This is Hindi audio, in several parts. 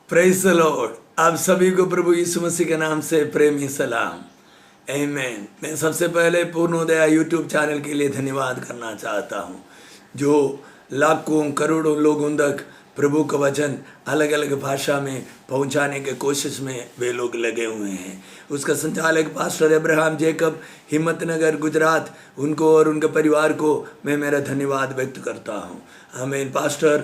Praise the Lord. आप सभी को प्रभु यीशु मसीह के नाम से प्रेमी सलाम। आमीन। मैं सबसे पहले पूर्णोदया यूट्यूब चैनल के लिए धन्यवाद करना चाहता हूँ, जो लाखों करोड़ों लोगों तक प्रभु का वचन अलग अलग भाषा में पहुंचाने के कोशिश में वे लोग लगे हुए हैं। उसका संचालक pastor Abraham Jacob, Himmatnagar, Gujarat, उनको और उनके परिवार को मैं मेरा धन्यवाद व्यक्त करता हूँ। आमीन। पास्टर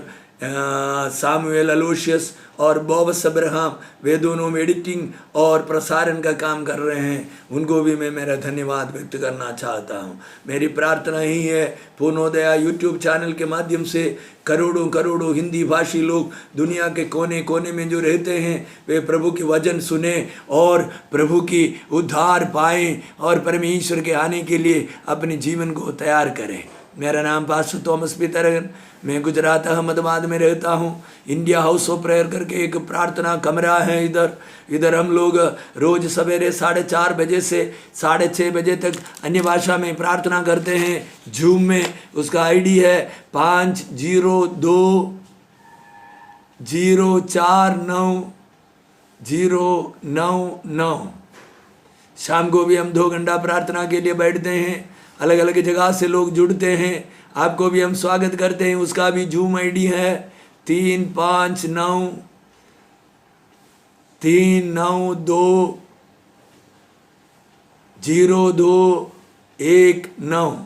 सामुएल अलोशियस और बॉबस अब्राहम, वे दोनों एडिटिंग और प्रसारण का काम कर रहे हैं, उनको भी मैं मेरा धन्यवाद व्यक्त करना चाहता हूं। मेरी प्रार्थना ही है पूर्णोदया यूट्यूब चैनल के माध्यम से करोड़ों करोड़ों हिंदी भाषी लोग दुनिया के कोने कोने में जो रहते हैं, वे प्रभु के वचन सुने और प्रभु की उद्धार पाएं और परमेश्वर के आने के लिए अपने जीवन को तैयार करें। मेरा नाम पास्टर थॉमस पीटर है। मैं गुजरात अहमदाबाद में रहता हूँ। इंडिया हाउस ऑफ प्रेयर करके एक प्रार्थना कमरा है। इधर हम लोग रोज सवेरे 4:30 बजे से 6:30 बजे तक अन्य भाषा में प्रार्थना करते हैं, जूम में। उसका आईडी है 5020490999। शाम को भी हम 2 घंटा प्रार्थना के लिए बैठते हैं। अलग अलग जगह से लोग जुड़ते हैं, आपको भी हम स्वागत करते हैं। उसका भी जूम आईडी है 3593920219।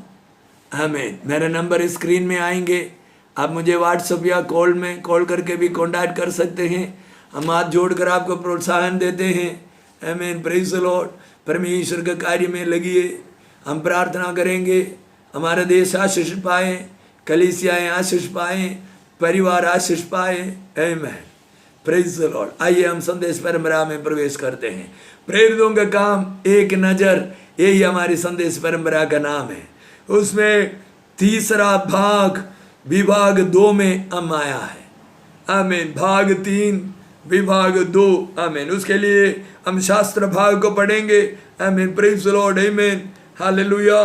आमीन। मेरा नंबर स्क्रीन में आएंगे, आप मुझे व्हाट्सएप या कॉल करके भी कॉन्टैक्ट कर सकते हैं। हम हाथ जोड़कर आपको प्रोत्साहन देते हैं। आमीन। Praise the Lord. परमेश्वर के कार्य में लगिए। हम प्रार्थना करेंगे, हमारा देश आशीष पाए, कलीसियाएं आशीष पाए, परिवार आशीष पाए। आमीन। Praise the Lord. आइए हम संदेश परंपरा में प्रवेश करते हैं। प्रेरितों का काम, एक नज़र, यही हमारी संदेश परंपरा का नाम है। उसमें तीसरा भाग विभाग 2 में हम आया है। आमीन। भाग 3 विभाग 2। आमीन। उसके लिए हम शास्त्र भाग को पढ़ेंगे। आमीन। Praise the Lord. आमीन। हालेलुया।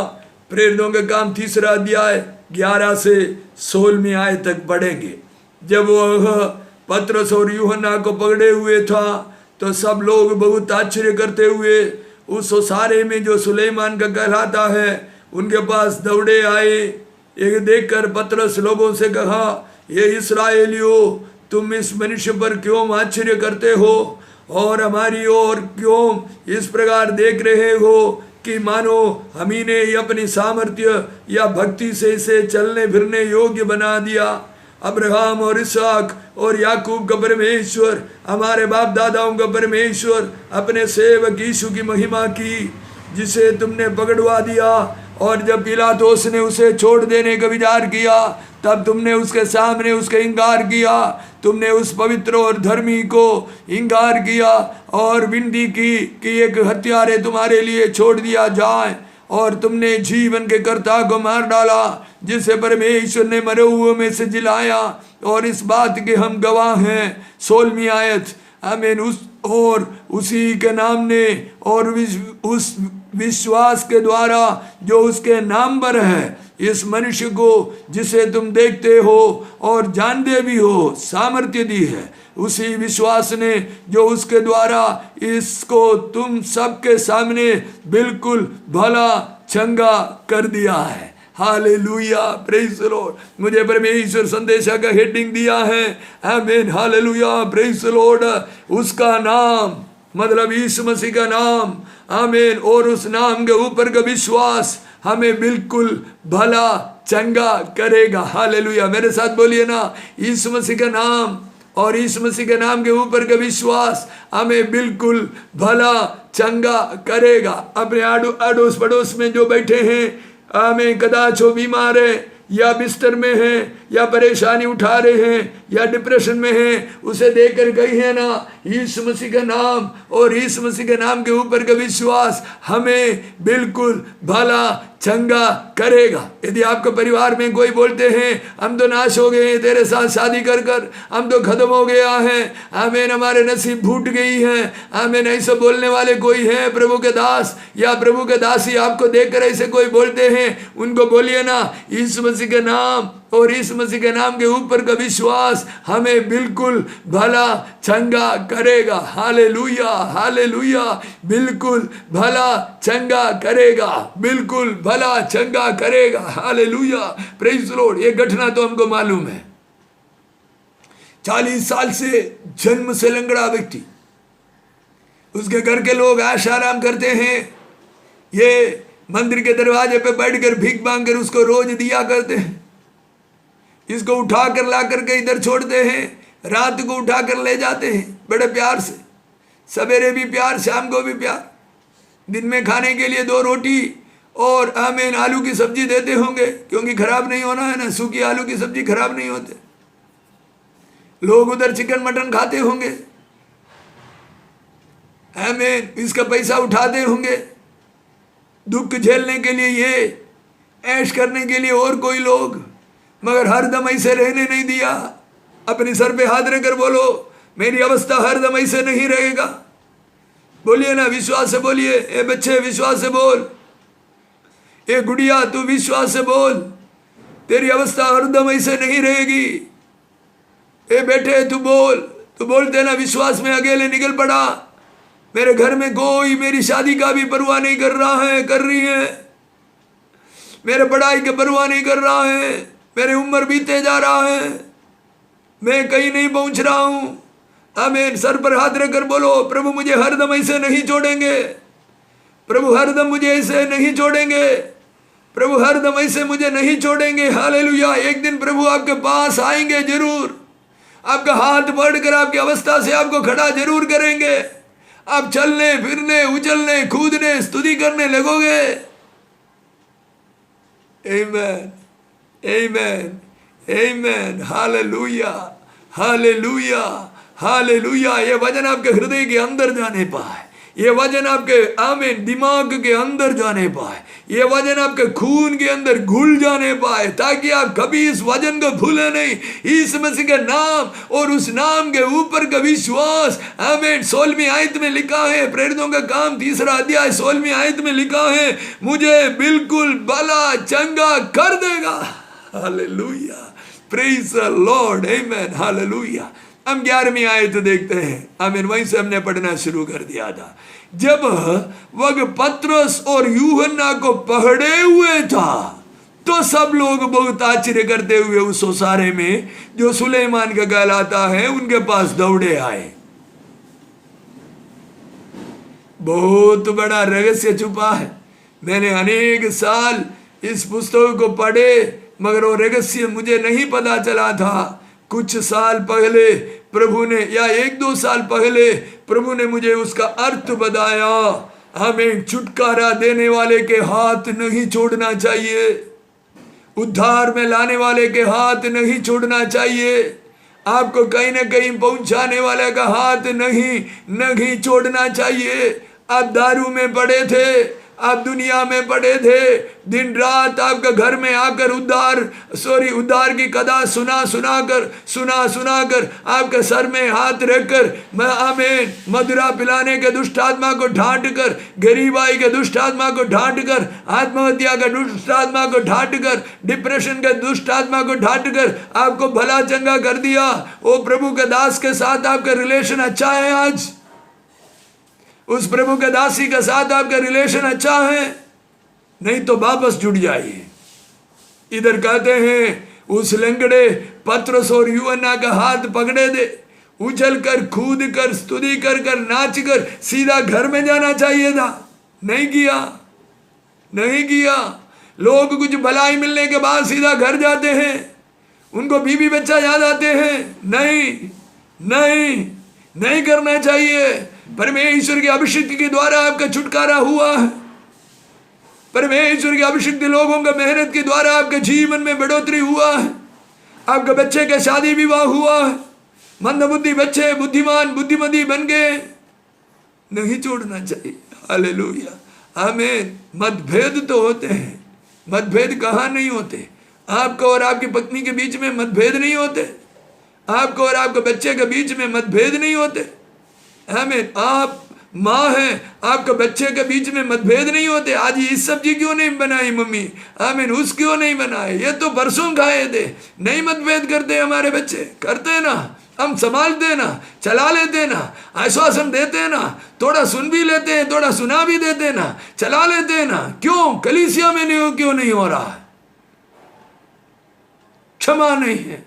प्रेरितों का काम 3रा अध्याय 11 से 16 आयत तक पढ़ेंगे। जब वह पतरस और यूहन्ना को पकड़े हुए था, तो सब लोग बहुत आश्चर्य करते हुए उस ओसारे में जो सुलेमान का कहलाता है, उनके पास दौड़े आए। एक देखकर पतरस लोगों से कहा, ये इस्राएलियों, तुम इस मनुष्य पर क्यों आश्चर्य करते हो और हमारी ओर क्यों इस प्रकार देख रहे हो कि मानो हम ही ने अपनी सामर्थ्य या भक्ति से इसे चलने फिरने योग्य बना दिया। अब्राहम और इसहाक और याकूब का परमेश्वर, हमारे बाप दादाओं का परमेश्वर, अपने सेवक यीशु की महिमा की, जिसे तुमने पकड़वा दिया। और जब पिलातुस ने उसे छोड़ देने का विचार किया, तब तुमने उसके सामने उसका इंकार किया। तुमने उस पवित्र और धर्मी को इंकार किया और विनती की कि एक हत्यारे तुम्हारे लिए छोड़ दिया जाए। और तुमने जीवन के कर्ता को मार डाला, जिसे परमेश्वर ने मरे हुए में से जिलाया। और इस बात के हम गवाह हैं। 16वीं आयत। आमीन। उसी के नाम ने और उस विश्वास के द्वारा जो उसके नाम पर है, इस मनुष्य को जिसे तुम देखते हो और जानते भी हो, सामर्थ्य दी है। उसी विश्वास ने जो उसके द्वारा इसको तुम सबके सामने बिल्कुल भला चंगा कर दिया है। हालेलुया। Praise the Lord. मुझे परमेश्वर संदेशा का हेडिंग दिया है। आमीन। हालेलुया। Praise the Lord. उसका नाम मतलब यीशु मसीह का नाम। आमीन। और उस नाम के ऊपर का विश्वास हमें बिल्कुल भला चंगा करेगा। हालेलुया। मेरे साथ बोलिए ना, यीशु मसीह का नाम और यीशु मसीह के नाम के ऊपर का विश्वास हमें बिल्कुल भला चंगा करेगा। अपने अड़ोस पड़ोस में जो बैठे हैं, आमीन, कदाच वो बीमार है या बिस्तर में है या परेशानी उठा रहे हैं या डिप्रेशन में हैं, उसे देखकर कही है ना, यीशु मसीह का नाम और यीशु मसीह के नाम के ऊपर का विश्वास हमें बिल्कुल भला चंगा करेगा। यदि आपके परिवार में कोई बोलते हैं हम तो नाश हो गए हैं, तेरे साथ शादी कर कर हम तो खत्म हो गया है, आमीन, हमारे नसीब फूट गई है, आमीन, ऐसे बोलने वाले कोई है प्रभु के दास या प्रभु के दासी आपको देखकर ऐसे कोई बोलते हैं, उनको बोलिए ना, यीशु मसीह के नाम और यीशु मसीह के नाम के ऊपर का विश्वास हमें बिल्कुल भला चंगा करेगा। हालेलुया, हालेलुया, बिल्कुल भला चंगा करेगा, बिल्कुल भला चंगा करेगा। Hallelujah, praise the Lord. ये घटना तो हमको मालूम है। 40 साल से जन्म से लंगड़ा व्यक्ति, उसके घर के लोग ऐश आराम करते हैं, ये मंदिर के दरवाजे पे बैठकर भीख मांग कर उसको रोज दिया करते हैं। इसको उठा कर ला करके इधर छोड़ते हैं, रात को उठा कर ले जाते हैं बड़े प्यार से, सवेरे भी प्यार, शाम को भी प्यार। दिन में खाने के लिए 2 रोटी और आमीन आलू की सब्जी देते होंगे, क्योंकि खराब नहीं होना है ना, सूखी आलू की सब्जी खराब नहीं होते। लोग उधर चिकन मटन खाते होंगे, आमीन, इसका पैसा उठाते होंगे। दुख झेलने के लिए, ये ऐश करने के लिए और कोई लोग, मगर हरदम ऐसे रहने नहीं दिया। अपने सर पे हाथ रखकर बोलो, मेरी अवस्था हरदम ऐसे नहीं रहेगा। बोलिए ना, विश्वास से बोलिए। ए बच्चे विश्वास से बोल, ए गुड़िया तू विश्वास से बोल, तेरी अवस्था हरदम ऐसे नहीं रहेगी। ए बेटे तू बोल, तू बोलते ना विश्वास में अकेले निकल पड़ा। मेरे घर में कोई मेरी शादी का भी परवाह नहीं कर रहा है, कर रही है, मेरे पढ़ाई की परवाह नहीं कर रहा है, मेरी उम्र बीते जा रहा है, मैं कहीं नहीं पहुंच रहा हूं। आमीन, सर पर हाथ रखकर बोलो, प्रभु मुझे हरदम ऐसे नहीं छोड़ेंगे, प्रभु हरदम मुझे ऐसे नहीं छोड़ेंगे, प्रभु हरदम ऐसे मुझे नहीं छोड़ेंगे। हालेलुया। एक दिन प्रभु आपके पास आएंगे जरूर, आपका हाथ पकड़कर आपकी अवस्था से आपको खड़ा जरूर करेंगे। आप चलने फिरने, उछलने कूदने, स्तुति करने लगोगे। आमीन, आमीन, आमीन, हालेलुया, हालेलुया, हालेलुया। ये वचन आपके हृदय के अंदर जाने पाए, ये वचन आपके आमीन दिमाग के अंदर जाने पाए, ये वचन आपके खून के अंदर घुल जाने पाए, ताकि आप कभी इस वचन को भूले नहीं। यीशु मसीह के नाम और उस नाम के ऊपर का विश्वास। आमीन। 16वीं आयत में लिखा है, प्रेरितों का काम 3 अध्याय 16वीं आयत में लिखा है, मुझे बिल्कुल भला चंगा कर देगा। हालेलुया, प्रेज द लॉर्ड, आमीन, हालेलुया। हम 11वीं आयत देखते हैं। आमीन, वहीं से हमने पढ़ना शुरू कर दिया था। जब वह पतरस और यूहन्ना को पकड़े हुए था, तो सब लोग बहुत आश्चर्य करते हुए उस ओसारे में जो सुलेमान का कहलाता है उनके पास दौड़े आए। बहुत बड़ा रहस्य छुपा है। मैंने अनेक साल इस पुस्तक को पढ़े, मगर वो रहस्य मुझे नहीं पता चला था। कुछ साल पहले प्रभु ने, या 1-2 साल पहले प्रभु ने मुझे उसका अर्थ बताया। हमें छुटकारा देने वाले के हाथ नहीं छोड़ना चाहिए, उद्धार में लाने वाले के हाथ नहीं छोड़ना चाहिए, आपको कहीं ना कहीं पहुंचाने वाले का हाथ नहीं छोड़ना चाहिए। आप दारू में पड़े थे, आप दुनिया में पड़े थे, दिन रात आपका घर में आकर उद्धार की कथा सुना कर आपके सर में हाथ रखकर आमीन मदिरा पिलाने के दुष्ट आत्मा को ढांट कर, गरीबाई के दुष्ट आत्मा को ढांट कर, आत्महत्या के दुष्ट आत्मा को ढांट कर, डिप्रेशन के दुष्ट आत्मा को ढांट कर आपको भला चंगा कर दिया। वो प्रभु के दास के साथ आपका रिलेशन अच्छा है, आज उस प्रभु के दासी के साथ आपका रिलेशन अच्छा है, नहीं तो वापस जुड़ जाइए। इधर कहते हैं उस लंगड़े पतरस और यूहन्ना का हाथ पकड़े दे, उछल कर, कूद कर, स्तुति कर नाच कर सीधा घर में जाना चाहिए था, नहीं किया। लोग कुछ भलाई मिलने के बाद सीधा घर जाते हैं, उनको बीवी बच्चा याद आते हैं। नहीं करना चाहिए। परमेश्वर के अभिषेक के द्वारा आपका छुटकारा हुआ है, परमेश्वर के अभिषिक्त लोगों का मेहनत के द्वारा आपके जीवन में बढ़ोतरी हुआ है, आपके बच्चे का शादी विवाह हुआ है, मंदबुद्धि बच्चे बुद्धिमान बुद्धिमती बन गए। नहीं छोड़ना चाहिए। हालेलुया, आमीन। मतभेद तो होते हैं, मतभेद कहाँ नहीं होते। आपको और आपकी पत्नी के बीच में मतभेद नहीं होते, आपको और आपके बच्चे के बीच में मतभेद नहीं होते। आमीन। आप माँ है, आपके बच्चे के बीच में मतभेद नहीं होते। आज ये सब्जी क्यों नहीं बनाई मम्मी, आमीन, उस क्यों नहीं बनाए, ये तो परसों खाए थे। नहीं मतभेद करते हमारे बच्चे, करते ना, हम संभालते ना, चला लेते ना, आश्वासन देते ना, थोड़ा सुन भी लेते हैं, थोड़ा सुना भी देते ना, चला लेते ना। क्यों कलीसिया में नहीं हो, क्यों नहीं हो रहा है? क्षमा नहीं है,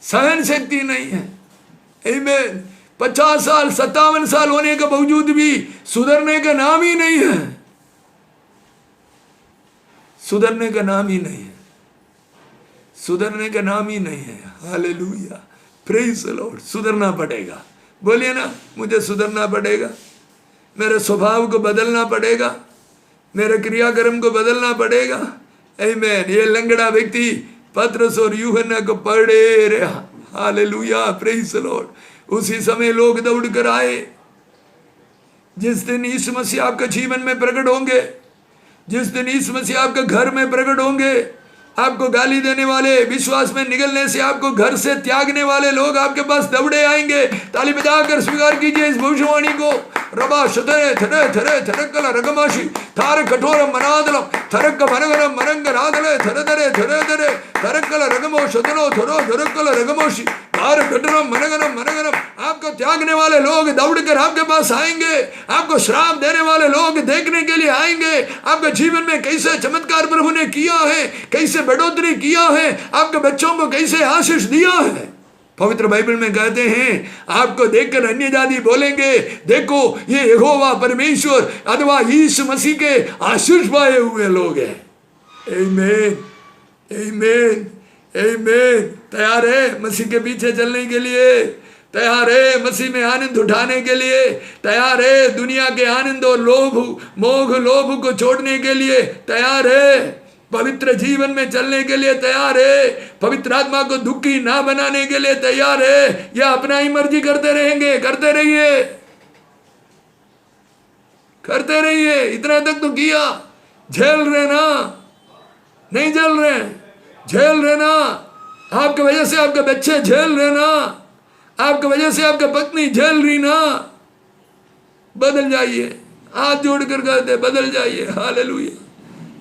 सहन शक्ति नहीं है। आमीन। 50 साल 57 साल होने के बावजूद भी सुधरने का नाम ही नहीं है, सुधरने का नाम ही नहीं है, सुधरने का नाम ही नहीं है। Hallelujah, praise the lord. सुधरना पड़ेगा, बोलिए ना, मुझे सुधरना पड़ेगा, मेरे स्वभाव को बदलना पड़ेगा, मेरे क्रियाक्रम को बदलना पड़ेगा। आमीन। ये लंगड़ा व्यक्ति पतरस और यूहन्ना को पढ़े रहा। Hallelujah, praise the Lord. उसी समय लोग दौड़ कर आए। जिस दिन यीशु मसीह आपके जीवन में प्रकट होंगे, जिस दिन यीशु मसीह आपके घर में प्रकट होंगे, आपको गाली देने वाले, विश्वास में निगलने से आपको घर से त्यागने वाले लोग आपके पास दौड़े आएंगे। ताली बजाकर स्वीकार कीजिए इस भविष्यवाणी को। रबा शतरे थरे थरे थरकल रगमाशी थार कठोर मनादलम थरक मनगरम मनंगरादले थरे थरे थरे थरे थरकल रगमो शतनो थरो थरकल रगमोशी थार कठोरम मनगरम मनगरम। आपको त्यागने वाले लोग दौड़कर आपके पास आएंगे, आपको श्राप देने वाले लोग देखने के लिए आएंगे। आपके जीवन में कैसे चमत्कार प्रभु ने किया है, कैसे बढ़ोतरी किया है, आपके बच्चों को कैसे आशीष दिया है। पवित्र बाइबल में कहते हैं, आपको देखकर अन्य जाति बोलेंगे, देखो ये यहोवा परमेश्वर अथवा यीशु मसीह के आशीष पाए हुए लोग हैं। आमीन, आमीन, आमीन। तैयार है मसीह के पीछे चलने के लिए? तैयार है मसीह में आनंद उठाने के लिए? तैयार है दुनिया के आनंद और लोभ, मोह, लोभ को छोड़ने के लिए? तैयार है पवित्र जीवन में चलने के लिए? तैयार है पवित्र आत्मा को दुखी ना बनाने के लिए? तैयार है या अपना ही मर्जी करते रहेंगे? करते रहिए, करते रहिए। इतना तक तो किया, झेल रहे ना? नहीं झेल रहे? झेल रहे ना? आपकी वजह से आपके बच्चे झेल रहे ना? आपकी वजह से आपकी पत्नी झेल रही ना? बदल जाइए, हाथ जोड़कर कहते बदल जाइए। हालेलुया,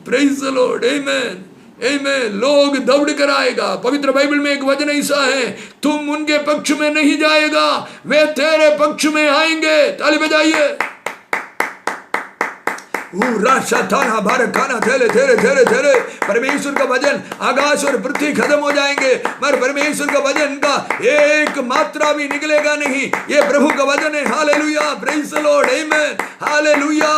प्रेज़ द लॉर्ड, आमीन, आमीन। लोग दौड़ कर आएगा। पवित्र बाइबल में एक वचन ऐसा है, तुम उनके पक्ष में नहीं जाएगा, वे तेरे पक्ष में आएंगे। ताली बजाइए। परमेश्वर का वचन, आकाश और पृथ्वी खत्म हो जाएंगे मगर परमेश्वर का वचन का एक मात्रा भी निकलेगा नहीं। ये प्रभु का वचन है। हालेलुया, प्रेज़ द लॉर्ड, आमीन, हालेलुया।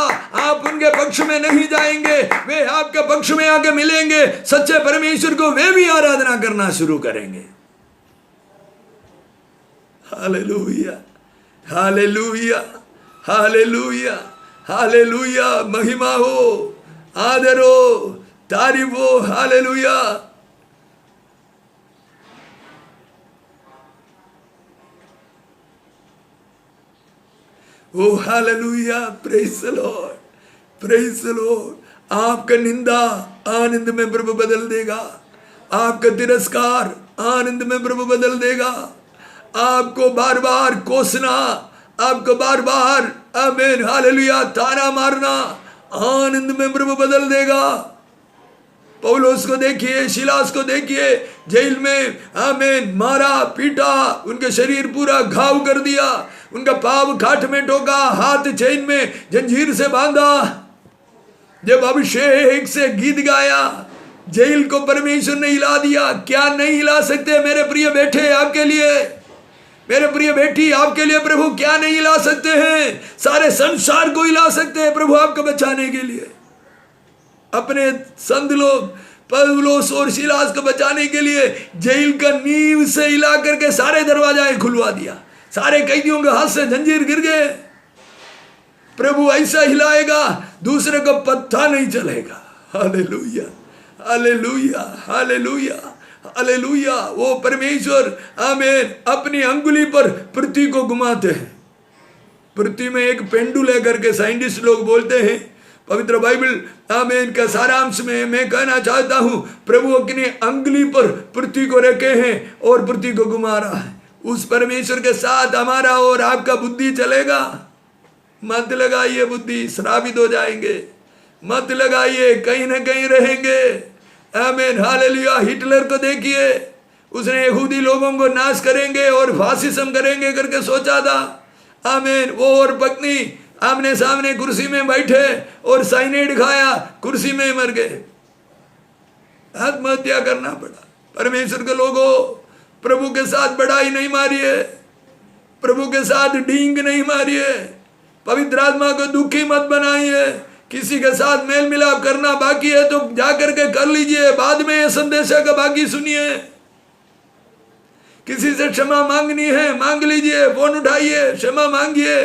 आप उनके पक्ष में नहीं जाएंगे, वे आपके पक्ष में आके मिलेंगे। सच्चे परमेश्वर को वे भी आराधना करना शुरू करेंगे। Hallelujah, hallelujah, hallelujah, hallelujah. महिमा हो, आदर हो, तारीफ हो। हालेलुया। ओ hallelujah, praise the Lord, praise the Lord. आपका निंदा आनंद में प्रभु बदल देगा, आपका तिरस्कार आनंद में प्रभु बदल देगा। आपको बार बार कोसना, आपको बार बार, आमीन, हालेलुया, ताना मारना आनंद में प्रभु बदल देगा। पौलुस को देखिए, सिलास को देखिए, जेल में, आमीन, मारा पीटा, उनके शरीर पूरा घाव कर दिया, उनका पाँव खाट में ठोका, हाथ चैन में जंजीर से बांधा। जब अभिषेक से गीत गाया, जेल को परमेश्वर ने हिला दिया। क्या नहीं हिला सकते मेरे प्रिय बेटे आपके लिए? मेरे प्रिय बेटी आपके लिए प्रभु क्या नहीं हिला सकते हैं? सारे संसार को हिला सकते हैं प्रभु आपको बचाने के लिए। अपने संत लोग पौलुस और सिलास को बचाने के लिए जेल का नींव से हिला करके सारे दरवाजा खुलवा दिया। सारे कैदियों के हाथ से जंजीर गिर गए। प्रभु ऐसा हिलाएगा दूसरे को पता नहीं चलेगा। Hallelujah, hallelujah, hallelujah, hallelujah. वो परमेश्वर, आमीन, अपनी अंगुली पर पृथ्वी को घुमाते हैं। पृथ्वी में एक पेंडुल है करके साइंटिस्ट लोग बोलते हैं। पवित्र बाइबल, आमीन, का सारांश में मैं कहना चाहता हूं, प्रभु अपनी अंगुली पर पृथ्वी को रखे हैं और पृथ्वी को घुमा रहा है। उस परमेश्वर के साथ हमारा और आपका बुद्धि चलेगा। मत लगाइए बुद्धि, श्रापित हो जाएंगे। मत लगाइए, कहीं ना कहीं रहेंगे। आमीन, हालेलुया। हिटलर को देखिए, उसने यहूदी लोगों को नाश करेंगे और फासिज्म करेंगे करके सोचा था। आमीन, वो और पत्नी आमने सामने कुर्सी में बैठे और साइनेड खाया, कुर्सी में मर गए, आत्महत्या करना पड़ा। परमेश्वर के लोगों, प्रभु के साथ बड़ाई नहीं मारिए, प्रभु के साथ डींग नहीं मारिए, पवित्र आत्मा को दुखी मत बनाइए। किसी के साथ मेल मिलाप करना बाकी है तो जाकर के कर लीजिए, बाद में ये संदेश का बाकी सुनिए। किसी से क्षमा मांगनी है, मांग लीजिए, फोन उठाइए, क्षमा मांगिए,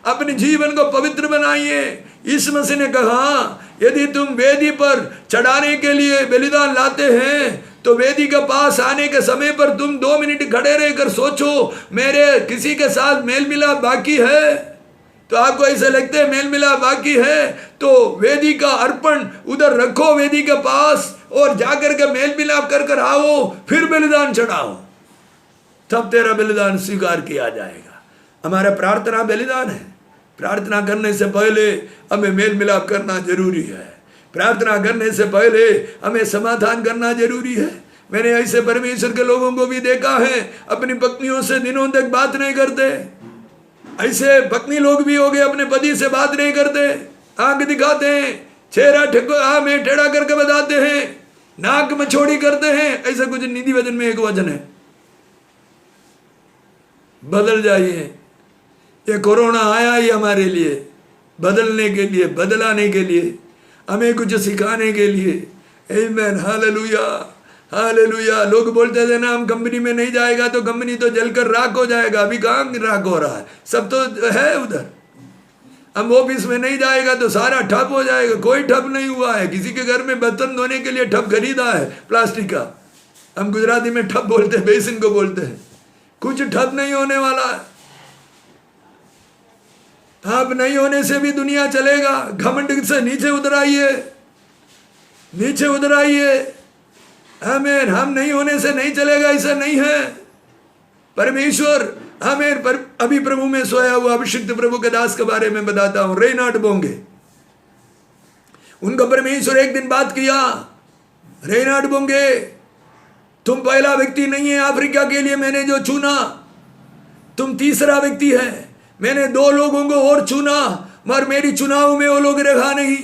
अपने जीवन को पवित्र बनाइए। इस मसीह ने कहा, यदि तुम वेदी पर चढ़ाने के लिए बलिदान लाते हैं तो वेदी के पास आने के समय पर तुम 2 मिनट खड़े रहकर सोचो, मेरे किसी के साथ मेल मिलाप बाकी है। तो आपको ऐसा लगता है मेल मिलाप बाकी है तो वेदी का अर्पण उधर रखो वेदी के पास और जाकर के मेल मिलाप कर कर आओ, फिर बलिदान चढ़ाओ, तब तेरा बलिदान स्वीकार किया जाएगा। हमारा प्रार्थना बलिदान है। प्रार्थना करने से पहले हमें मेल मिलाप करना जरूरी है। प्रार्थना करने से पहले हमें समाधान करना जरूरी है। मैंने ऐसे परमेश्वर के लोगों को भी देखा है, अपनी पत्नियों से दिनों तक बात नहीं करते। ऐसे पत्नी लोग भी हो गए, अपने पति से बात नहीं करते, आंख दिखाते हैं, चेहरा में टेढ़ा करके बताते हैं, नाक मछोड़ी करते हैं। ऐसा कुछ निधि वचन में एक वचन है, बदल जाइए। ये कोरोना आया ही हमारे लिए बदलने के लिए, बदलाने के लिए, हमें कुछ सिखाने के लिए। आमीन, हालेलुया, हालेलुया। लोग बोलते थे ना, हम कंपनी में नहीं जाएगा तो कंपनी तो जलकर राख हो जाएगा। अभी कहाँ राख हो रहा है, सब तो है उधर। हम ऑफिस में नहीं जाएगा तो सारा ठप हो जाएगा। कोई ठप नहीं हुआ है। किसी के घर में बर्तन धोने के लिए ठप खरीदा है प्लास्टिक का, हम गुजराती में ठप बोलते हैं, बेसिन को बोलते हैं। कुछ ठप नहीं होने वाला है। आप नहीं होने से भी दुनिया चलेगा। घमंड से नीचे उतर आइए, नीचे उतर आइए। आमीन, हम नहीं होने से नहीं चलेगा, ऐसा नहीं है। परमेश्वर आमीन। पर अभी प्रभु में सोया हुआ अभिषिक्त प्रभु के दास के बारे में बताता हूं, रेनार्ड बोंगे। उनको परमेश्वर एक दिन बात किया, रेनार्ड बोंगे, तुम पहला व्यक्ति नहीं है अफ्रीका के लिए मैंने जो चुना, तुम तीसरा व्यक्ति है। मैंने 2 लोगों को और चुना, मगर मेरी चुनाव में वो लोग रहा नहीं।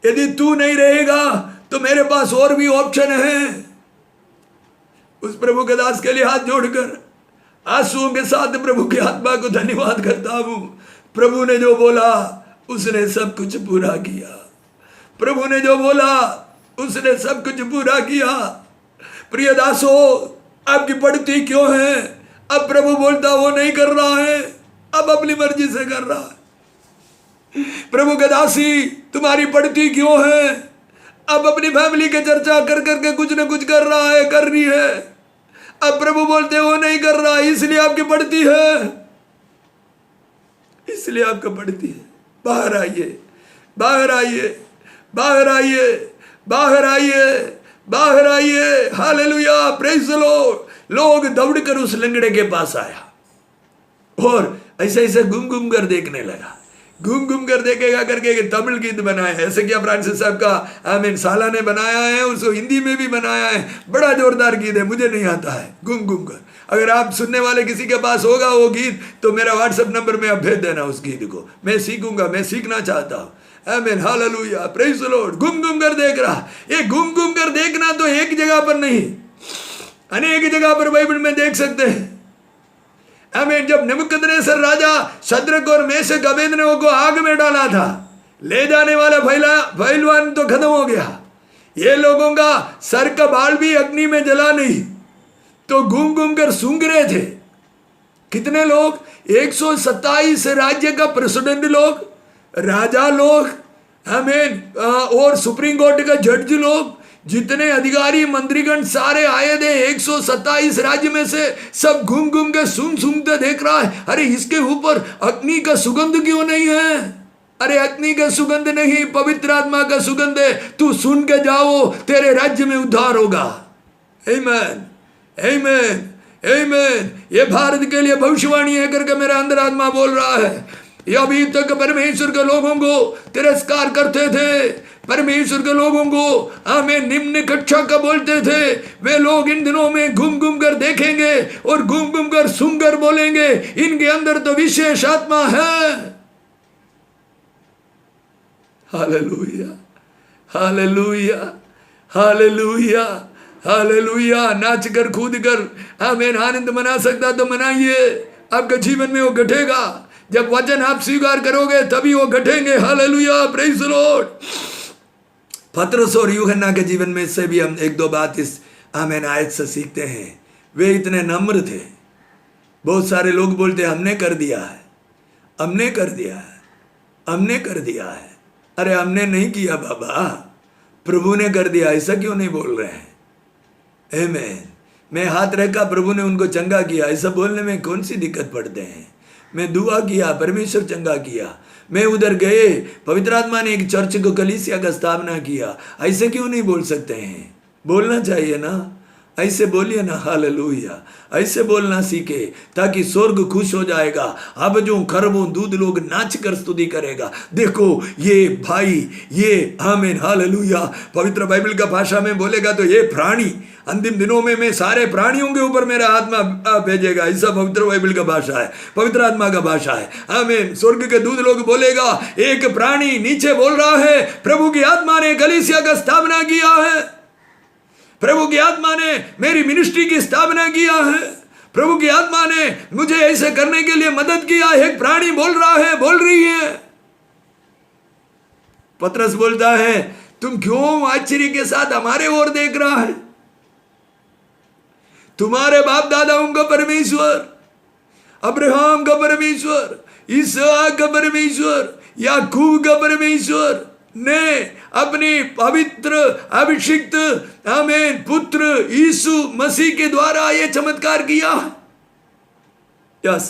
यदि तू नहीं रहेगा तो मेरे पास और भी ऑप्शन है। उस प्रभु के दास के लिए हाथ जोड़कर आंसुओं के साथ प्रभु की आत्मा को धन्यवाद करता हूं। प्रभु ने जो बोला उसने सब कुछ पूरा किया। प्रभु ने जो बोला उसने सब कुछ पूरा किया। प्रिय दासो, आपकी पढ़ती क्यों है? अब प्रभु बोलता वो नहीं कर रहा है, अब अपनी मर्जी से कर रहा है। प्रभु के दासी, तुम्हारी पढ़ती क्यों है? अब अपनी फैमिली के चर्चा कर करके कुछ न कुछ कर रहा है, कर रही है। अब प्रभु बोलते वो नहीं कर रहा, इसलिए आपकी पढ़ती है, इसलिए आपका पढ़ती है। बाहर आइए, बाहर आइए, बाहर आइए, बाहर आइए, बाहर आइए। Hallelujah, praise the Lord. लोग दौड़कर उस लंगड़े के पास आया और ऐसे ऐसे घूम घूम कर देखने लगा। घूम घूम कर देखेगा करके एक तमिल गीत बनाया है, ऐसे क्या फ्रांसिस साहब का आमीन साला ने बनाया है, उसको हिंदी में भी बनाया है। बड़ा जोरदार गीत है, मुझे नहीं आता है। घूम घूम कर, अगर आप सुनने वाले किसी के पास होगा वो गीत तो मेरा व्हाट्सएप नंबर में आप भेज देना उस गीत को। मैं सीखूंगा, मैं सीखना चाहता हूँ। आमीन, हालेलुया, प्रेज द लॉर्ड। घूम घूम कर देख रहा। ये घूम घूम कर देखना तो एक जगह पर नहीं, अनेक जगह पर बाइबल में देख सकते हैं। आमीन। जब नबूकदनेस्सर राजा शद्रक और मेशक अबेदनगो को आग में डाला था, ले जाने वाला पहलवान तो खत्म हो गया, ये लोगों का सर का बाल भी अग्नि में जला नहीं, तो घूम घूम कर सूंघ रहे थे। कितने लोग? 127 राज्य का प्रेसिडेंट लोग, राजा लोग, आमीन, और सुप्रीम कोर्ट का जज लोग, जितने अधिकारी मंत्रीगण सारे आए थे 127 राज्य में से, सब घूम घूम के सूंघते देख रहा है। अरे इसके ऊपर अग्नि का सुगंध क्यों नहीं है? अरे अग्नि का सुगंध नहीं, पवित्र आत्मा का सुगंध है। तू सुन के जाओ, तेरे राज्य में उद्धार होगा। आमीन, आमीन। आमीन। ये भारत के लिए भविष्यवाणी है करके मेरे अंदर आत्मा बोल रहा है। ये अभी तक परमेश्वर के लोगों को तिरस्कार करते थे, परमेश्वर के लोगों को हमें निम्न कक्षा का बोलते थे, वे लोग इन दिनों में घूम घूम कर देखेंगे और घूम घूम कर सुनकर बोलेंगे इनके अंदर तो विशेष आत्मा है। Hallelujah, hallelujah, hallelujah, hallelujah. नाच कर कूद कर आमीन आनंद मना सकता तो मनाइए, आपके जीवन में वो घटेगा। जब वचन आप स्वीकार करोगे तभी वो घटेंगे। Hallelujah, praise the lord. पतरस और यूहन्ना के जीवन में से भी हम एक दो बात इस आमीन आयत से सीखते हैं। वे इतने नम्र थे। बहुत सारे लोग बोलते हमने कर दिया है, हमने कर दिया है, हमने कर दिया है। अरे हमने नहीं किया बाबा, प्रभु ने कर दिया। ऐसा क्यों नहीं बोल रहे हैं? आमीन। मैं हाथ रखा, प्रभु ने उनको चंगा किया, ऐसा बोलने में कौन सी दिक्कत पड़ते हैं? मैं दुआ किया, परमेश्वर चंगा किया। मैं उधर गए, पवित्र आत्मा ने एक चर्च को कलीसिया का स्थापना किया, ऐसे क्यों नहीं बोल सकते हैं? बोलना चाहिए ना, ऐसे बोलिए ना। हालेलुया, ऐसे बोलना सीखे ताकि स्वर्ग खुश हो जाएगा। अब जो खरबों दूध लोग नाच कर स्तुति करेगा। देखो ये भाई, ये आमीन, हालेलुया। पवित्र बाइबल का भाषा में बोलेगा तो ये प्राणी अंतिम दिनों में मैं सारे प्राणियों के ऊपर मेरा आत्मा भेजेगा। ऐसा पवित्र बाइबल का भाषा है, पवित्र आत्मा का भाषा है। आमीन। स्वर्ग के दूध लोग बोलेगा एक प्राणी नीचे बोल रहा है प्रभु की आत्मा ने कलीसिया का स्थापना किया है, प्रभु की आत्मा ने मेरी मिनिस्ट्री की स्थापना किया है, प्रभु की आत्मा ने मुझे ऐसे करने के लिए मदद किया। एक प्राणी बोल रहा है, बोल रही है। पतरस बोलता है तुम क्यों आश्चर्य के साथ हमारे ओर देख रहा है? तुम्हारे बाप दादाओं का परमेश्वर, अब्राहम का परमेश्वर, इसहाक का परमेश्वर, याकूब का परमेश्वर ने अपनी पवित्र अभिषिक्त आमीन पुत्र यीशु मसीह के द्वारा ये चमत्कार किया। यस,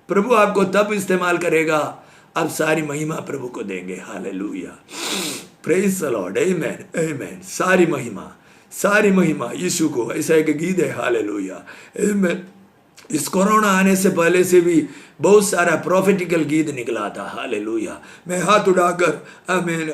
प्रभु आपको तब इस्तेमाल करेगा, आप सारी महिमा प्रभु को देंगे। हालेलुया, प्रेज द लॉर्ड, आमेन, आमेन। सारी महिमा यीशु को। ऐसा एक गीत है, हालेलुया, आमेन। इस कोरोना आने से पहले से भी बहुत सारा प्रॉफिटिकल गीत निकला था। हालेलुया, मैं हाथ उठाकर आमीन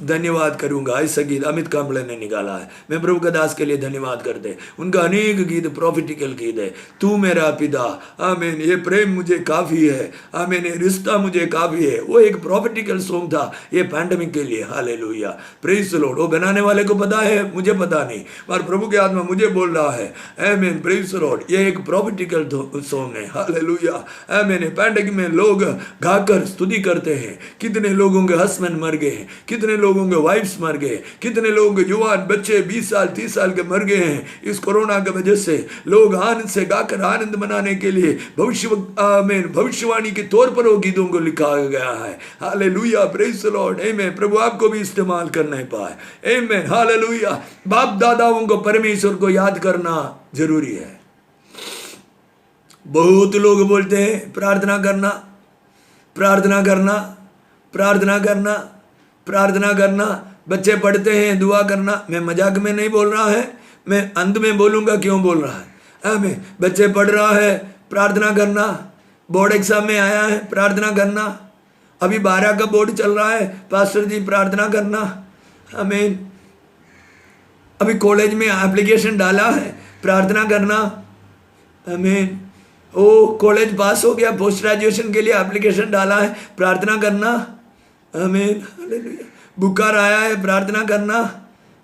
धन्यवाद करूंगा। ऐसा गीत अमित कांबले ने निकाला है। मैं प्रभु का दास के लिए धन्यवाद करते। उनका अनेक गीत प्रॉफिटिकल गीत है। तू मेरा पिता, आमीन, ये प्रेम मुझे काफ़ी है, आमीन, ये रिश्ता मुझे काफ़ी है। वो एक प्रॉफिटिकल सॉन्ग था ये पैंडेमिक के लिए। Hallelujah, praise the Lord. वो बनाने वाले को पता है, मुझे पता नहीं, पर प्रभु के आत्मा मुझे बोल रहा है। आमीन, प्रेज द लॉर्ड। ये एक प्रॉफिटिकल सॉन्ग है। हालेलुया, आमीन। पैंडेमिक में लोग गाकर स्तुति करते हैं। कितने लोगों के हस्बैंड मर गए हैं, कितने लोगों के वाइफ्स मर गए, कितने लोगों के युवान बच्चे 20 साल 30 साल के मर गए हैं इस कोरोना की वजह से। लोग आनंद से गाकर आनंद मनाने के लिए भविष्यवाणी के तौर पर वो गीतों को लिखा गया है। हालेलुया, प्रेज द लॉर्ड, आमीन। प्रभु आपको भी इस्तेमाल करना पाए, आमीन, हालेलुया। बाप दादाओं को परमेश्वर को याद करना जरूरी है। बहुत लोग बोलते हैं प्रार्थना करना, प्रार्थना करना, प्रार्थना करना, प्रार्थना करना। बच्चे पढ़ते हैं दुआ करना। मैं मजाक में नहीं बोल रहा है, मैं अंत में बोलूँगा क्यों बोल रहा है। आमीन। बच्चे पढ़ रहा है, प्रार्थना करना। बोर्ड एग्जाम में आया है, प्रार्थना करना। अभी 12 का बोर्ड चल रहा है, पास्टर जी प्रार्थना करना। आमीन। अभी कॉलेज में एप्लीकेशन डाला है, प्रार्थना करना। आमीन। ओ कॉलेज पास हो गया, पोस्ट ग्रेजुएशन के लिए एप्लीकेशन डाला है, प्रार्थना करना। आमीन, हालेलुया। बुखार आया है, प्रार्थना करना।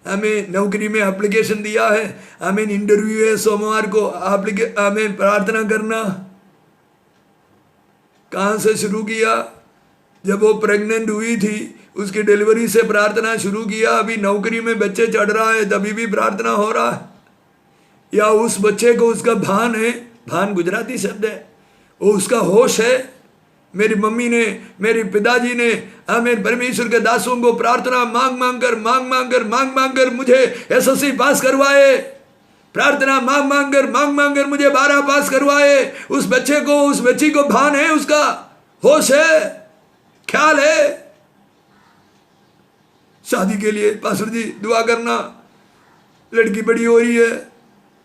आमीन। नौकरी में एप्लीकेशन दिया है, आमीन, इंटरव्यू है सोमवार को, आमीन, प्रार्थना करना। कहाँ से शुरू किया? जब वो प्रेग्नेंट हुई थी उसकी डिलीवरी से प्रार्थना शुरू किया। अभी नौकरी में बच्चे चढ़ रहा है तभी भी प्रार्थना हो रहा है। या उस बच्चे को उसका भान है, भान गुजराती शब्द है, वो उसका होश है। मेरी मम्मी ने, मेरे पिताजी ने, आमीन, परमेश्वर के दासों को प्रार्थना मांग मांग कर मुझे एसएससी पास करवाए। प्रार्थना मांग मांग कर मुझे 12 पास करवाए। उस बच्चे को, उस बच्ची को भान है, उसका होश है, ख्याल है। शादी के लिए पास्टर जी दुआ करना, लड़की बड़ी हो रही है,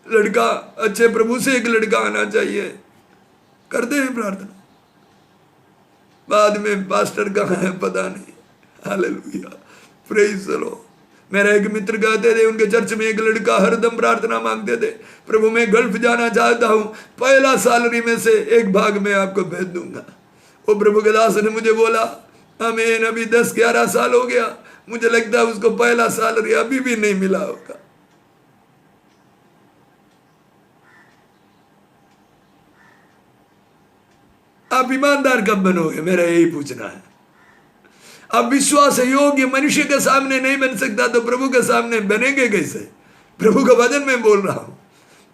लड़का, अच्छे प्रभु से एक लड़का आना चाहिए, करते हैं प्रार्थना। बाद में पास्टर कहाँ है पता नहीं। Hallelujah, praise the Lord. मेरा एक मित्र कहते थे, उनके चर्च में एक लड़का हरदम प्रार्थना मांगते थे, प्रभु मैं गल्फ जाना चाहता हूँ, पहला सैलरी में से एक भाग में आपको भेज दूंगा। वो प्रभु के दास ने मुझे बोला, आमीन, अभी 10-11 साल हो गया, मुझे लगता है उसको पहला सैलरी अभी भी नहीं मिला होगा। आप ईमानदार कब बनोगे, मेरा यही पूछना है। अब विश्वास योग्य मनुष्य के सामने नहीं बन सकता तो प्रभु के सामने बनेंगे कैसे? प्रभु का वचन में बोल रहा हूं।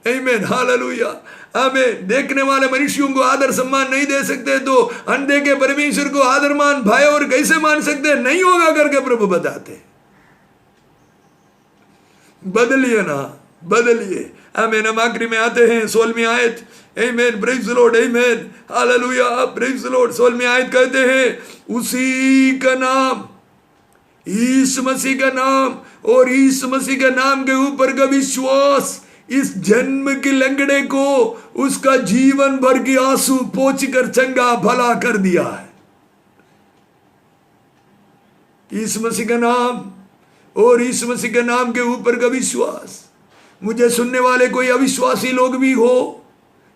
आमीन, हालेलुया, आमीन। देखने वाले मनुष्यों को आदर सम्मान नहीं दे सकते तो अनदेखे परमेश्वर को आदर मान भाई और कैसे मान सकते? नहीं होगा करके प्रभु बताते। बदलिए ना, बदलिए। आमीन। हम आखिरी में आते हैं 16वीं आयत। आमीन, प्रेज द लॉर्ड, आमीन, हालेलुया, प्रेज द लॉर्ड। 16वीं आयत कहते हैं, उसी का नाम, यीशु मसीह का नाम और यीशु मसीह के नाम के ऊपर का विश्वास इस जन्म के लंगड़े को उसका जीवन भर की आंसू पोंछ कर चंगा भला कर दिया है। यीशु मसीह का नाम और यीशु मसीह के नाम के ऊपर का विश्वास। मुझे सुनने वाले कोई अविश्वासी लोग भी हो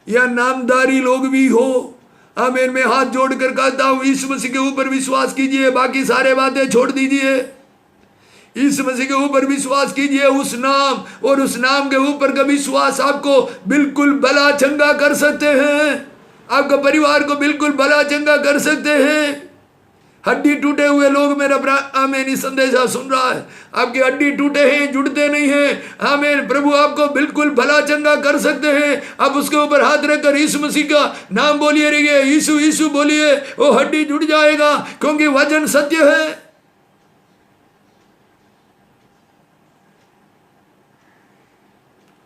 या नामधारी लोग भी हो, आमीन, मैं हाथ जोड़कर कहता हूं, यीशु मसीह के ऊपर विश्वास कीजिए, बाकी सारे बातें छोड़ दीजिए। यीशु मसीह के ऊपर विश्वास कीजिए। उस नाम और उस नाम के ऊपर का विश्वास आपको बिल्कुल भला चंगा कर सकते हैं, आपका परिवार को बिल्कुल भला चंगा कर सकते हैं। हड्डी टूटे हुए लोग मेरा आमीन इस संदेशा सुन रहा है, आपकी हड्डी टूटे हैं, जुड़ते नहीं हैं, आमीन, प्रभु आपको बिल्कुल भला चंगा कर सकते हैं। आप उसके ऊपर हाथ रखकर यीशु मसीह का नाम बोलिए, रहिए, यीशु यीशु बोलिए, वो हड्डी जुड़ जाएगा, क्योंकि वचन सत्य है।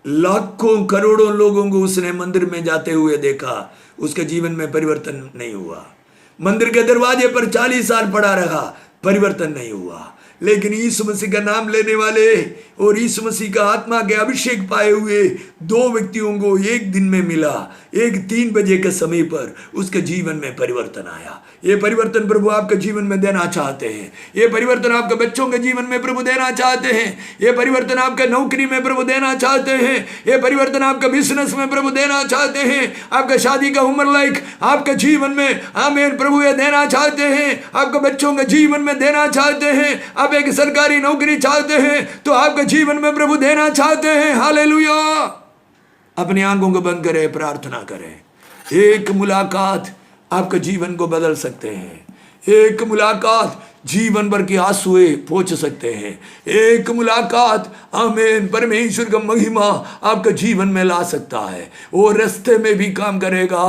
लाखों करोड़ों लोगों को उसने मंदिर में जाते हुए देखा, उसके जीवन में परिवर्तन नहीं हुआ। मंदिर के दरवाजे पर 40 साल पड़ा रहा, परिवर्तन नहीं हुआ। लेकिन यीशु मसीह का नाम लेने वाले और यीशु मसीह का आत्मा के अभिषेक पाए हुए 2 व्यक्तियों को एक दिन में मिला, एक 3 बजे के समय पर उसके जीवन में परिवर्तन आया। ये परिवर्तन प्रभु आपके जीवन में देना चाहते हैं। ये परिवर्तन आपके बच्चों के जीवन में प्रभु देना चाहते हैं। ये परिवर्तन आपके नौकरी में प्रभु देना चाहते हैं। ये परिवर्तन आपके बिजनेस में प्रभु देना चाहते हैं। आपके शादी का उम्र लाइक आपके जीवन में, आमीन, प्रभु ये देना चाहते हैं। आपके बच्चों के जीवन में देना चाहते हैं। आप एक सरकारी नौकरी चाहते हैं तो आपके जीवन में प्रभु देना चाहते हैं। हालेलुया। अपनी आंखों को बंद करें, प्रार्थना करें। एक मुलाकात आपके जीवन को बदल सकते हैं। एक मुलाकात जीवन भर की आंसुए पोंछ सकते हैं। एक मुलाकात, आमीन, परमेश्वर का महिमा आपके जीवन में ला सकता है। वो रास्ते में भी काम करेगा,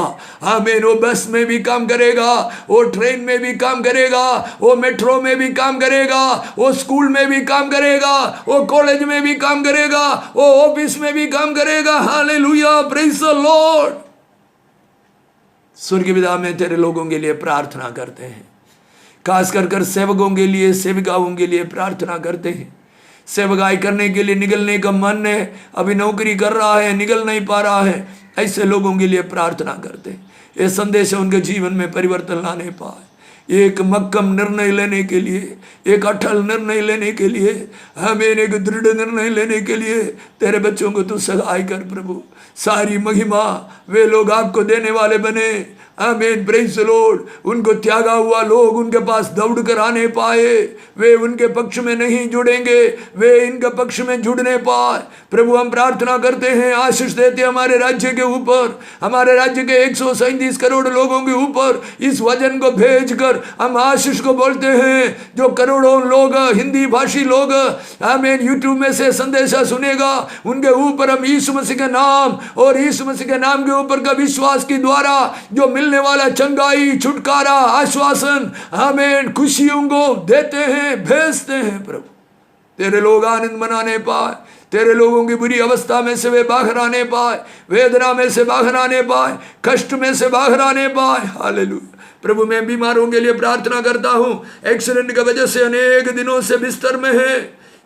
आमीन, वो बस में भी काम करेगा, वो ट्रेन में भी काम करेगा, वो मेट्रो में भी काम करेगा, वो स्कूल में भी काम करेगा, वो कॉलेज में भी काम करेगा, वो ऑफिस में भी काम करेगा। Hallelujah, praise the Lord. स्वर्गीय पिता, में तेरे लोगों के लिए प्रार्थना करते हैं, खास कर सेवकों के लिए, सेविकाओं के लिए प्रार्थना करते हैं। सेवकाई करने के लिए निकलने का मन है, अभी नौकरी कर रहा है, निकल नहीं पा रहा है, ऐसे लोगों के लिए प्रार्थना करते हैं। ये संदेश उनके जीवन में परिवर्तन लाने पाए। एक मक्कम निर्णय लेने के लिए, एक अटल निर्णय लेने के लिए, हमें एक दृढ़ निर्णय लेने के लिए तेरे बच्चों को तू सहाय कर प्रभु। सारी महिमा वे लोग आपको देने वाले बने, आमीन, प्रेज द लॉर्ड। उनको त्यागा हुआ लोग उनके पास दौड़ कर आने पाए। वे उनके पक्ष में नहीं जुड़ेंगे, वे इनके पक्ष में जुड़ने पाए। प्रभु हम प्रार्थना करते हैं, आशीष देते हमारे राज्य के ऊपर, हमारे राज्य के 137 करोड़ लोगों के ऊपर इस वचन को भेज कर हम आशीष को बोलते हैं। जो करोड़ों लोग, हिंदी भाषी लोग, आमीन, यूट्यूब में से संदेशा सुनेगा, उनके ऊपर हम यीशु मसीह के नाम और यीशु मसीह के नाम के ऊपर का विश्वास के द्वारा जो मिलने वाला चंगाई, छुटकारा, आश्वासन, आमीन, खुशियों को देते हैं, भेजते हैं। प्रभु तेरे लोग आनंद मनाने पाए, तेरे लोगों की बुरी अवस्था में से वे बाहर आने पाए, वेदना में से बाहर आने पाए, कष्ट में से बाहर आने पाए। हालेलुया। प्रभु मैं बीमारों के लिए प्रार्थना करता हूँ, एक्सीडेंट की वजह से अनेक दिनों से बिस्तर में है।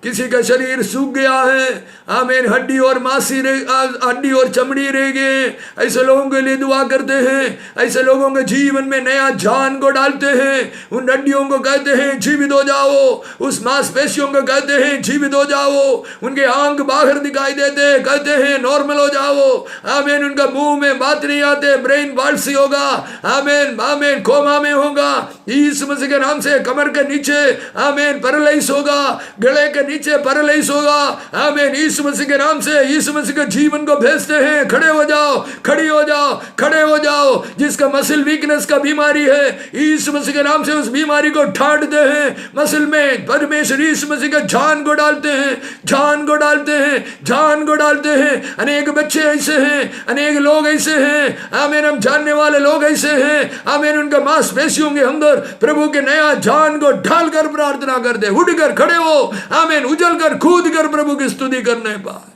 किसी का शरीर सूख गया है, आमीन, हड्डी और मांसी हड्डी और चमड़ी रह गए, ऐसे लोगों के लिए दुआ करते हैं। ऐसे लोगों के जीवन में नया जान को डालते हैं। उन हड्डियों को कहते हैं जीवित हो जाओ, उस मांसपेशियों को कहते हैं जीवित हो जाओ, उनके आंख बाहर दिखाई देते, कहते हैं नॉर्मल हो जाओ, आमीन। उनका मुंह में बात नहीं आते, ब्रेन पाल्सी होगा, आमीन, आमीन, कोमा में होगा, यीशु मसीह के नाम से। कमर के नीचे, आमीन, पैरालाइज होगा, गले के नीचे पैरालाइज होगा, आमीन, यीशु मसीह के नाम से। यीशु मसीह के जीवन को भेजते हैं। खड़े हो जाओ, खड़ी हो जाओ, खड़े हो जाओ। जिसका मसल वीकनेस का बीमारी है, यीशु मसीह के नाम से उस बीमारी को ढांढते हैं। मसल में परमेश्वर यीशु मसीह के जान को डालते हैं, जान को डालते हैं, जान को डालते हैं। अनेक बच्चे ऐसे हैं, अनेक लोग ऐसे हैं, आमीन, हम जानने वाले लोग ऐसे हैं, आमीन। उनका मांसपेशियों के अंदर प्रभु के नया जान को ढालकर प्रार्थना करते, उठकर खड़े हो, आमीन, उजल कर कूद कर प्रभु की स्तुति करने पाए।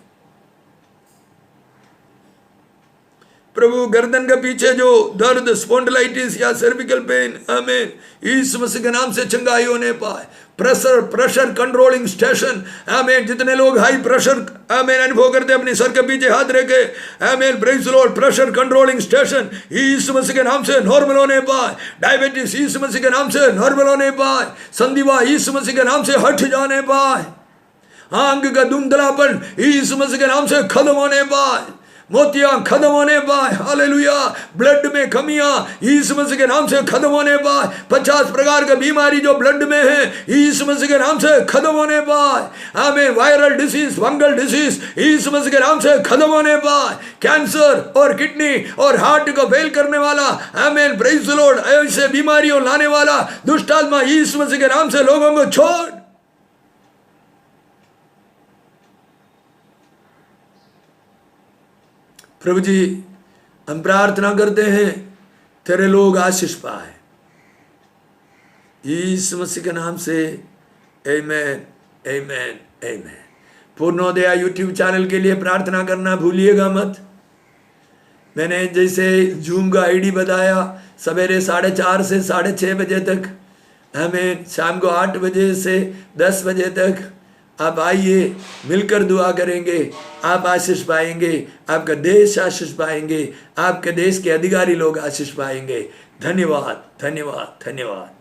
प्रभु गर्दन के पीछे जो दर्द, स्पॉन्डिलाइटिस या सर्विकल पेन, आमीन, यीशु मसीह के नाम से चंगाई होने पाए। प्रेशर कंट्रोलिंग स्टेशन, आमीन। जितने लोग हाई प्रेशर, आमीन, अनुभव करते अपने सर के पीछे हाथ रखे, आमीन, praise the lord. Pressure controlling station यीशु मसीह के नाम से नॉर्मल होने पाए। डायबिटीज यीशु मसीह के नाम से नॉर्मल होने पाए। संधिवा यीशु मसीह के नाम से हट जाने पाए। आंख का धुंधलापन यीशु मसीह के नाम से खत्म होने पाए। मोतियां खत्म होने पाए, हालेलुया। ब्लड में कमियां यीशु मसीह के नाम से खत्म होने पाए। 50 प्रकार का बीमारी जो ब्लड में है, यीशु मसीह के नाम से खत्म होने पाए। आमीन। वायरल डिसीज, फंगल डिसीज यीशु मसीह के नाम से खत्म होने पाए। कैंसर और किडनी और हार्ट को फेल करने वाला, आमीन, प्रेज द लॉर्ड, ऐसे बीमारियों लाने वाला दुष्ट आत्मा यीशु मसीह के नाम से लोगों को छोड़। प्रभु जी, हम प्रार्थना करते हैं तेरे लोग आशीष पाए यीशु मसीह के नाम से, आमीन, आमीन, आमीन। पूर्णोदया यूट्यूब चैनल के लिए प्रार्थना करना भूलिएगा मत। मैंने जैसे जूम का आईडी बताया, सवेरे 4:30 से 6:30 बजे तक, आमीन, शाम को 8 बजे से 10 बजे तक आप आइए, मिलकर दुआ करेंगे। आप आशीष पाएंगे, आपका देश आशीष पाएंगे, आपके देश के अधिकारी लोग आशीष पाएंगे। धन्यवाद, धन्यवाद, धन्यवाद।